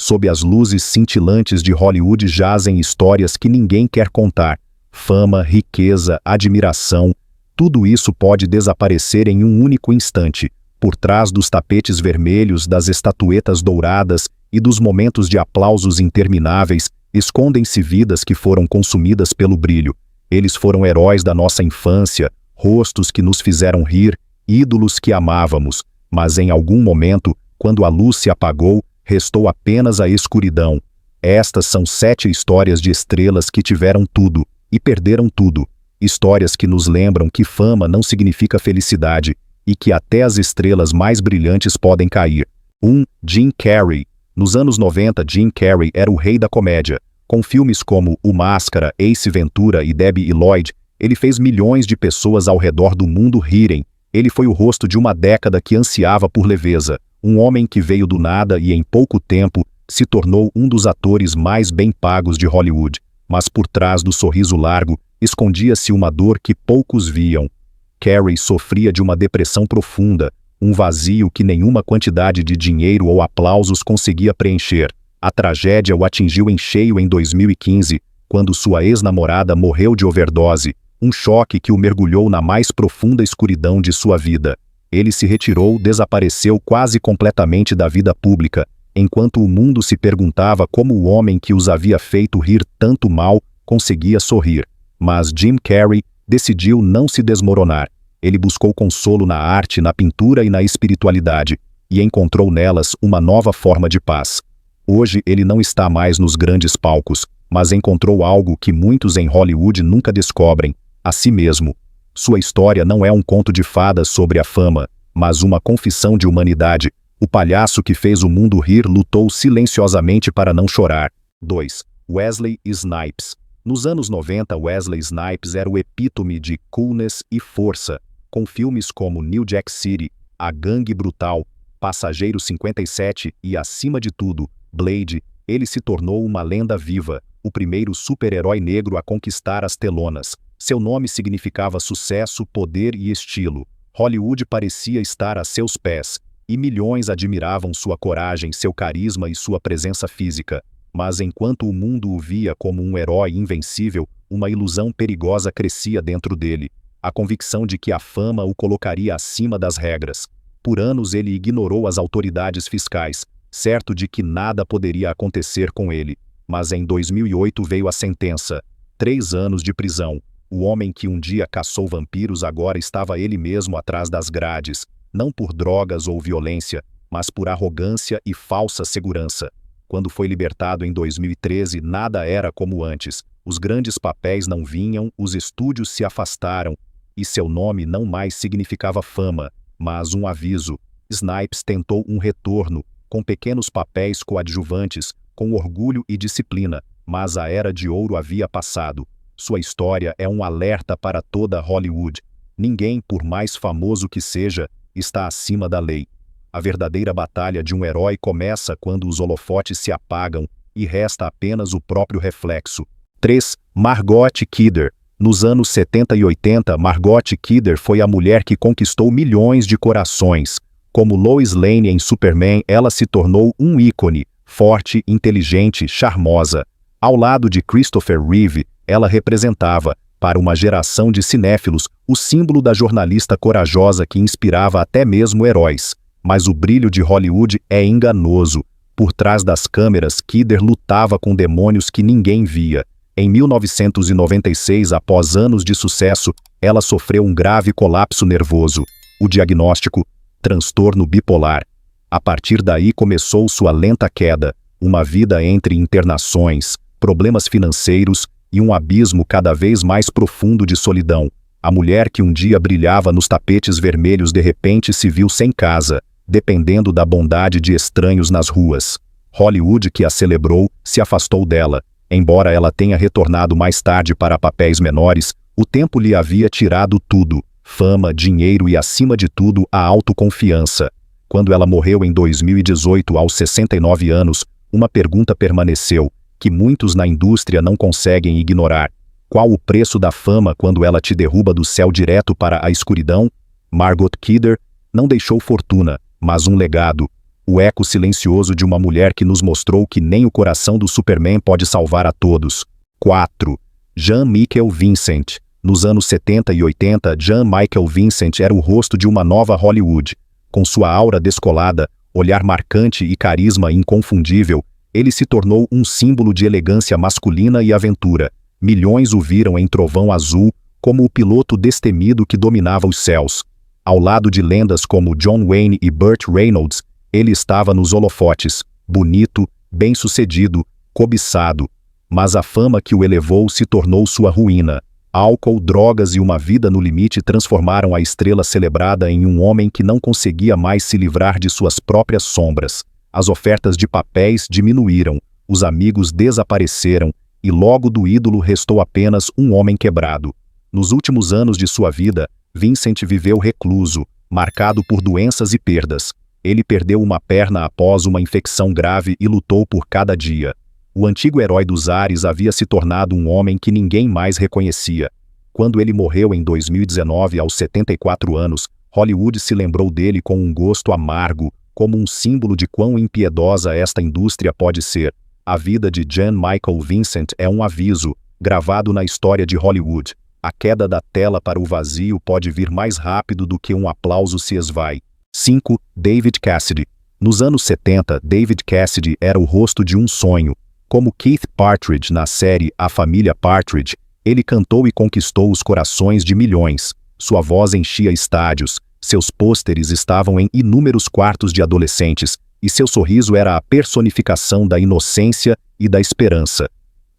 Sob as luzes cintilantes de Hollywood jazem histórias que ninguém quer contar. Fama, riqueza, admiração, tudo isso pode desaparecer em um único instante, por trás dos tapetes vermelhos, das estatuetas douradas e dos momentos de aplausos intermináveis, escondem-se vidas que foram consumidas pelo brilho. Eles foram heróis da nossa infância, rostos que nos fizeram rir, ídolos que amávamos, mas em algum momento, quando a luz se apagou, restou apenas a escuridão. Estas são 7 histórias de estrelas que tiveram tudo e perderam tudo. Histórias que nos lembram que fama não significa felicidade e que até as estrelas mais brilhantes podem cair. 1. Jim Carrey. Nos anos 90, Jim Carrey era o rei da comédia. Com filmes como O Máscara, Ace Ventura e Debbie e Lloyd, ele fez milhões de pessoas ao redor do mundo rirem. Ele foi o rosto de uma década que ansiava por leveza. Um homem que veio do nada e em pouco tempo se tornou um dos atores mais bem pagos de Hollywood. Mas por trás do sorriso largo, escondia-se uma dor que poucos viam. Carrey sofria de uma depressão profunda, um vazio que nenhuma quantidade de dinheiro ou aplausos conseguia preencher. A tragédia o atingiu em cheio em 2015, quando sua ex-namorada morreu de overdose, um choque que o mergulhou na mais profunda escuridão de sua vida. Ele se retirou, desapareceu quase completamente da vida pública, enquanto o mundo se perguntava como o homem que os havia feito rir tanto mal conseguia sorrir. Mas Jim Carrey decidiu não se desmoronar. Ele buscou consolo na arte, na pintura e na espiritualidade, e encontrou nelas uma nova forma de paz. Hoje ele não está mais nos grandes palcos, mas encontrou algo que muitos em Hollywood nunca descobrem: a si mesmo. Sua história não é um conto de fadas sobre a fama, mas uma confissão de humanidade. O palhaço que fez o mundo rir lutou silenciosamente para não chorar. 2. Wesley Snipes. Nos anos 90, Wesley Snipes era o epítome de coolness e força. Com filmes como New Jack City, A Gangue Brutal, Passageiro 57 e, acima de tudo, Blade, ele se tornou uma lenda viva, o primeiro super-herói negro a conquistar as telonas. Seu nome significava sucesso, poder e estilo. Hollywood parecia estar a seus pés, e milhões admiravam sua coragem, seu carisma e sua presença física. Mas enquanto o mundo o via como um herói invencível, uma ilusão perigosa crescia dentro dele, a convicção de que a fama o colocaria acima das regras. Por anos ele ignorou as autoridades fiscais, certo de que nada poderia acontecer com ele. Mas em 2008 veio a sentença: 3 anos de prisão. O homem que um dia caçou vampiros agora estava ele mesmo atrás das grades, não por drogas ou violência, mas por arrogância e falsa segurança. Quando foi libertado em 2013, nada era como antes. Os grandes papéis não vinham, os estúdios se afastaram, e seu nome não mais significava fama, mas um aviso. Snipes tentou um retorno, com pequenos papéis coadjuvantes, com orgulho e disciplina, mas a era de ouro havia passado. Sua história é um alerta para toda Hollywood. Ninguém, por mais famoso que seja, está acima da lei. A verdadeira batalha de um herói começa quando os holofotes se apagam e resta apenas o próprio reflexo. 3. Margot Kidder. Nos anos 70 e 80, Margot Kidder foi a mulher que conquistou milhões de corações. Como Lois Lane em Superman, ela se tornou um ícone, forte, inteligente, charmosa. Ao lado de Christopher Reeve, ela representava, para uma geração de cinéfilos, o símbolo da jornalista corajosa que inspirava até mesmo heróis. Mas o brilho de Hollywood é enganoso. Por trás das câmeras, Kidder lutava com demônios que ninguém via. Em 1996, após anos de sucesso, ela sofreu um grave colapso nervoso. O diagnóstico: transtorno bipolar. A partir daí começou sua lenta queda, uma vida entre internações, problemas financeiros e um abismo cada vez mais profundo de solidão. A mulher que um dia brilhava nos tapetes vermelhos de repente se viu sem casa, dependendo da bondade de estranhos nas ruas. Hollywood, que a celebrou, se afastou dela. Embora ela tenha retornado mais tarde para papéis menores, o tempo lhe havia tirado tudo: fama, dinheiro e, acima de tudo, a autoconfiança. Quando ela morreu em 2018, aos 69 anos, uma pergunta permaneceu, que muitos na indústria não conseguem ignorar: qual o preço da fama quando ela te derruba do céu direto para a escuridão? Margot Kidder não deixou fortuna, mas um legado. o eco silencioso de uma mulher que nos mostrou que nem o coração do Superman pode salvar a todos. 4. Jan Michael Vincent. Nos anos 70 e 80, Jan Michael Vincent era o rosto de uma nova Hollywood. Com sua aura descolada, olhar marcante e carisma inconfundível, ele se tornou um símbolo de elegância masculina e aventura. Milhões o viram em Trovão Azul como o piloto destemido que dominava os céus. Ao lado de lendas como John Wayne e Burt Reynolds, ele estava nos holofotes, bonito, bem-sucedido, cobiçado. Mas a fama que o elevou se tornou sua ruína. Álcool, drogas e uma vida no limite transformaram a estrela celebrada em um homem que não conseguia mais se livrar de suas próprias sombras. As ofertas de papéis diminuíram, os amigos desapareceram, e logo do ídolo restou apenas um homem quebrado. Nos últimos anos de sua vida, Vincent viveu recluso, marcado por doenças e perdas. Ele perdeu uma perna após uma infecção grave e lutou por cada dia. O antigo herói dos ares havia se tornado um homem que ninguém mais reconhecia. Quando ele morreu em 2019, aos 74 anos, Hollywood se lembrou dele com um gosto amargo, como um símbolo de quão impiedosa esta indústria pode ser. A vida de Jan Michael Vincent é um aviso, gravado na história de Hollywood. A queda da tela para o vazio pode vir mais rápido do que um aplauso se esvai. 5. David Cassidy. Nos anos 70, David Cassidy era o rosto de um sonho. Como Keith Partridge na série A Família Partridge, ele cantou e conquistou os corações de milhões. Sua voz enchia estádios, seus pôsteres estavam em inúmeros quartos de adolescentes, e seu sorriso era a personificação da inocência e da esperança.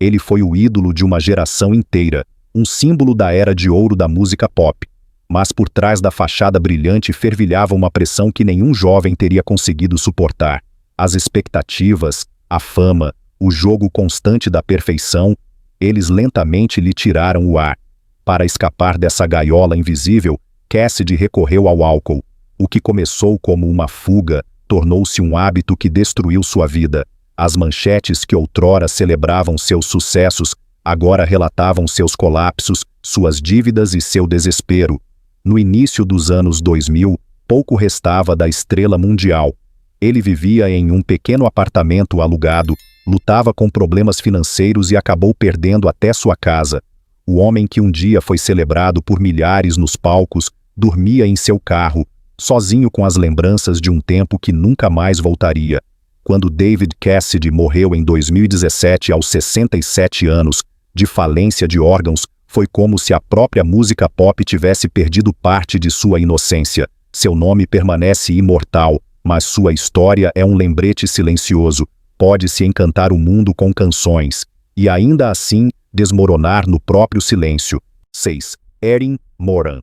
Ele foi o ídolo de uma geração inteira, um símbolo da era de ouro da música pop. Mas por trás da fachada brilhante fervilhava uma pressão que nenhum jovem teria conseguido suportar. As expectativas, a fama, o jogo constante da perfeição, eles lentamente lhe tiraram o ar. Para escapar dessa gaiola invisível, Cassidy recorreu ao álcool. O que começou como uma fuga, tornou-se um hábito que destruiu sua vida. As manchetes que outrora celebravam seus sucessos, agora relatavam seus colapsos, suas dívidas e seu desespero. No início dos anos 2000, pouco restava da estrela mundial. Ele vivia em um pequeno apartamento alugado, lutava com problemas financeiros e acabou perdendo até sua casa. O homem que um dia foi celebrado por milhares nos palcos, dormia em seu carro, sozinho com as lembranças de um tempo que nunca mais voltaria. Quando David Cassidy morreu em 2017 aos 67 anos, de falência de órgãos, foi como se a própria música pop tivesse perdido parte de sua inocência. Seu nome permanece imortal, mas sua história é um lembrete silencioso. Pode-se encantar o mundo com canções, e ainda assim desmoronar no próprio silêncio. 6. Erin Moran.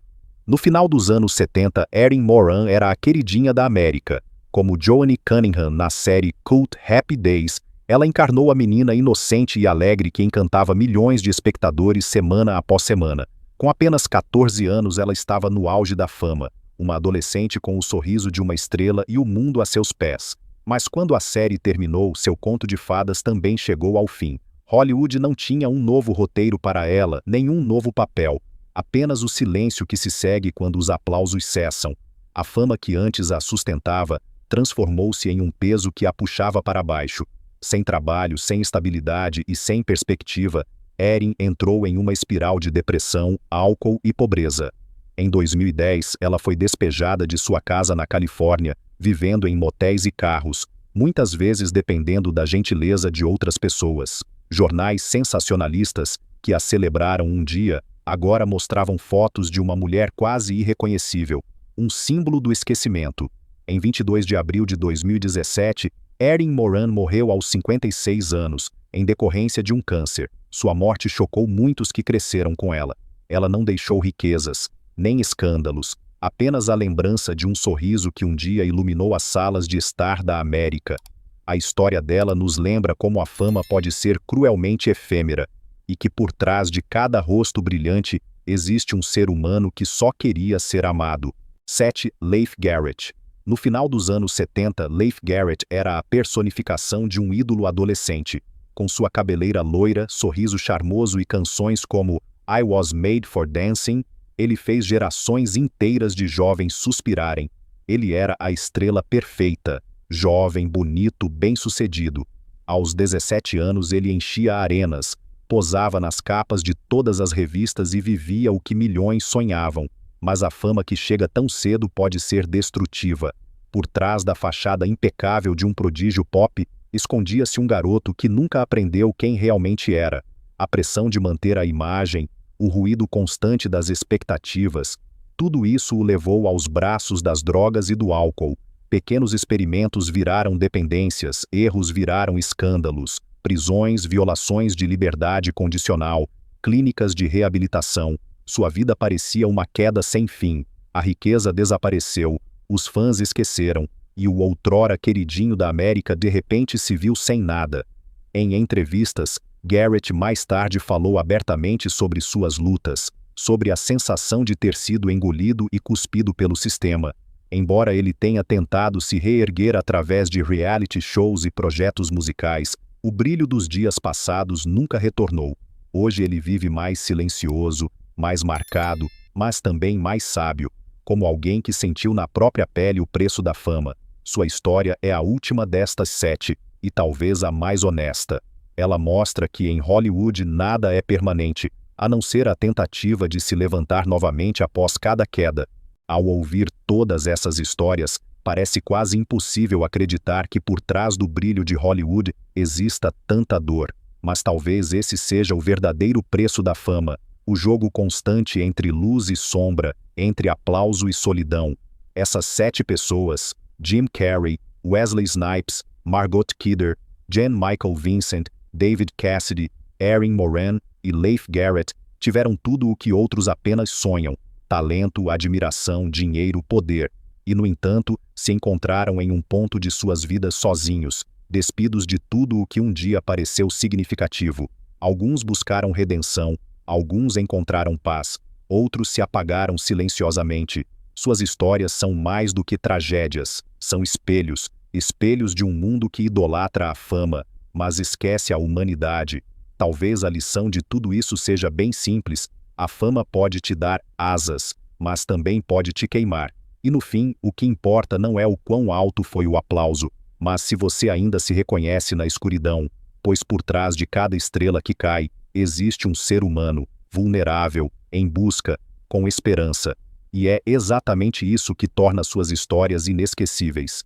No final dos anos 70, Erin Moran era a queridinha da América. Como Joanie Cunningham na série Cult Happy Days, ela encarnou a menina inocente e alegre que encantava milhões de espectadores semana após semana. Com apenas 14 anos, ela estava no auge da fama, uma adolescente com o sorriso de uma estrela e o mundo a seus pés. Mas quando a série terminou, seu conto de fadas também chegou ao fim. Hollywood não tinha um novo roteiro para ela, nenhum novo papel. Apenas o silêncio que se segue quando os aplausos cessam. A fama que antes a sustentava transformou-se em um peso que a puxava para baixo. Sem trabalho, sem estabilidade e sem perspectiva, Erin entrou em uma espiral de depressão, álcool e pobreza. Em 2010, ela foi despejada de sua casa na Califórnia, vivendo em motéis e carros, muitas vezes dependendo da gentileza de outras pessoas. Jornais sensacionalistas, que a celebraram um dia, agora mostravam fotos de uma mulher quase irreconhecível, um símbolo do esquecimento. Em 22 de abril de 2017, Erin Moran morreu aos 56 anos, em decorrência de um câncer. Sua morte chocou muitos que cresceram com ela. Ela não deixou riquezas, nem escândalos, apenas a lembrança de um sorriso que um dia iluminou as salas de estar da América. A história dela nos lembra como a fama pode ser cruelmente efêmera, e que por trás de cada rosto brilhante existe um ser humano que só queria ser amado. 7. Leif Garrett. No final dos anos 70, Leif Garrett era a personificação de um ídolo adolescente. Com sua cabeleira loira, sorriso charmoso e canções como I Was Made for Dancing, ele fez gerações inteiras de jovens suspirarem. Ele era a estrela perfeita. Jovem, bonito, bem-sucedido. Aos 17 anos ele enchia arenas, posava nas capas de todas as revistas e vivia o que milhões sonhavam. Mas a fama que chega tão cedo pode ser destrutiva. Por trás da fachada impecável de um prodígio pop, escondia-se um garoto que nunca aprendeu quem realmente era. A pressão de manter a imagem, o ruído constante das expectativas, tudo isso o levou aos braços das drogas e do álcool. Pequenos experimentos viraram dependências, erros viraram escândalos, prisões, violações de liberdade condicional, clínicas de reabilitação. Sua vida parecia uma queda sem fim. A riqueza desapareceu, os fãs esqueceram, e o outrora queridinho da América de repente se viu sem nada. Em entrevistas, Garrett mais tarde falou abertamente sobre suas lutas, sobre a sensação de ter sido engolido e cuspido pelo sistema. Embora ele tenha tentado se reerguer através de reality shows e projetos musicais, o brilho dos dias passados nunca retornou. Hoje ele vive mais silencioso, mais marcado, mas também mais sábio, como alguém que sentiu na própria pele o preço da fama. Sua história é a última destas 7, e talvez a mais honesta. Ela mostra que em Hollywood nada é permanente, a não ser a tentativa de se levantar novamente após cada queda. Ao ouvir todas essas histórias, parece quase impossível acreditar que por trás do brilho de Hollywood exista tanta dor. Mas talvez esse seja o verdadeiro preço da fama, o jogo constante entre luz e sombra, entre aplauso e solidão. Essas 7 pessoas, Jim Carrey, Wesley Snipes, Margot Kidder, Jen Michael Vincent, David Cassidy, Erin Moran e Leif Garrett, tiveram tudo o que outros apenas sonham: talento, admiração, dinheiro, poder. E, no entanto, se encontraram em um ponto de suas vidas sozinhos, despidos de tudo o que um dia pareceu significativo. Alguns buscaram redenção, alguns encontraram paz, outros se apagaram silenciosamente. Suas histórias são mais do que tragédias, são espelhos, espelhos de um mundo que idolatra a fama, mas esquece a humanidade. Talvez a lição de tudo isso seja bem simples: a fama pode te dar asas, mas também pode te queimar. E no fim, o que importa não é o quão alto foi o aplauso, mas se você ainda se reconhece na escuridão, pois por trás de cada estrela que cai, existe um ser humano, vulnerável, em busca, com esperança. E é exatamente isso que torna suas histórias inesquecíveis.